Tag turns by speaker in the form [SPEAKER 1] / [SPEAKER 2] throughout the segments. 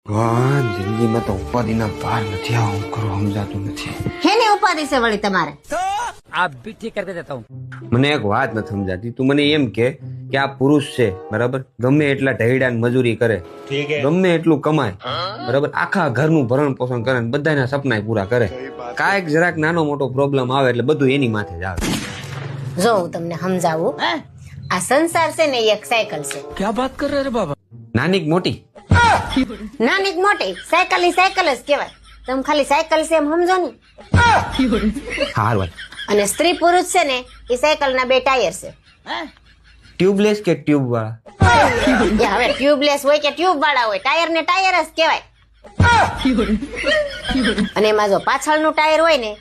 [SPEAKER 1] ભગવાન જિંદગીમાં તો ઉપાધિના પાર નથી. આ હું કરું સમજાતું નથી.
[SPEAKER 2] હેને ઉપાધિ છે વળી તમારે?
[SPEAKER 3] आप भी ठीक करके देता हूँ.
[SPEAKER 1] મને એક વાત નથી સમજાતી. તું મને એમ કે આ પુરુષ છે બરાબર, ગમે એટલા ઢહેડા મજૂરી કરે, ગમે એટલું કમાય બરાબર, આખા ઘરનું ભરણ પોષણ કરે, બધાના સપના પૂરા કરે, કાંઈક જરાક નાનો મોટો પ્રોબ્લેમ આવે એટલે બધું એની માથે જ આવે.
[SPEAKER 2] જો હું તમને સમજાવું, આ સંસાર છે ને એ એક સાયકલ છે.
[SPEAKER 3] क्या बात कर रहे हैं बाबा?
[SPEAKER 1] નાની કે મોટી?
[SPEAKER 2] નાની કે મોટી સાયકલ ની સાયકલ જ કહેવાય. તમે ખાલી સાયકલ છે એમ સમજો ને.
[SPEAKER 1] હારું.
[SPEAKER 2] અને સ્ત્રી પુરુષ છે ને એ સાયકલ ના બે ટાયર છે.
[SPEAKER 1] ટ્યુબલેસ કે ટ્યુબ વાળા?
[SPEAKER 2] એ હવે ટ્યુબલેસ હોય કે ટ્યુબ વાળા હોય, ટાયર ને ટાયર જ કહેવાય. અને એમાં જો પાછળનું ટાયર હોય ને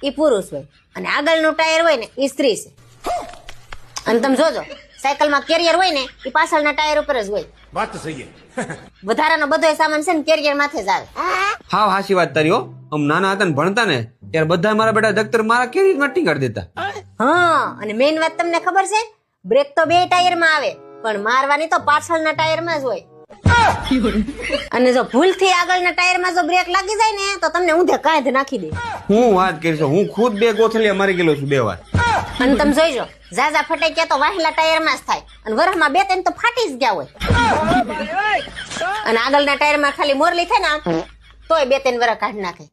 [SPEAKER 2] એ પુરુષ હોય અને આગળનું ટાયર હોય ને એ સ્ત્રી છે. અને તમે જોજો સાયકલમાં કેરિયર હોય ને એ પાછળના ટાયર ઉપર જ હોય.
[SPEAKER 4] વાત તો સહી છે.
[SPEAKER 2] વધારાનો બધો સામાન છે ને કેરિયર માથે જ આવે.
[SPEAKER 1] હા હાચી વાત તારી હો. આમ નાના હતા ને ભણતા ને ત્યારે બધા મારા બેટા દફતર મારા કેરીમાં ટીંગાડી દેતા.
[SPEAKER 2] હા, અને મેઇન વાત તમને ખબર છે, બ્રેક તો બે ટાયરમાં આવે પણ મારવાની તો પાછળના ટાયરમાં જ હોય. અને જો ભૂલથી આગળના ટાયરમાં જો બ્રેક લાગી જાય ને તો તમને ઊંધે કાંધ નાખી દે.
[SPEAKER 1] હું વાત કરીશ, હું ખુદ 2 ગોથલિયા મારી ગયેલો છું 2 વાર.
[SPEAKER 2] અને તમે જોઈજો ઝાઝા ફટાક્યા તો વાહેલા ટાયરમાં જ થાય અને વરહમાં 2-3 તો ફાટી જ ગયા હોય. અને આગળના ટાયરમાં ખાલી મોરલી થાય ને તોય 2-3 વરહ કાઢી નાખે.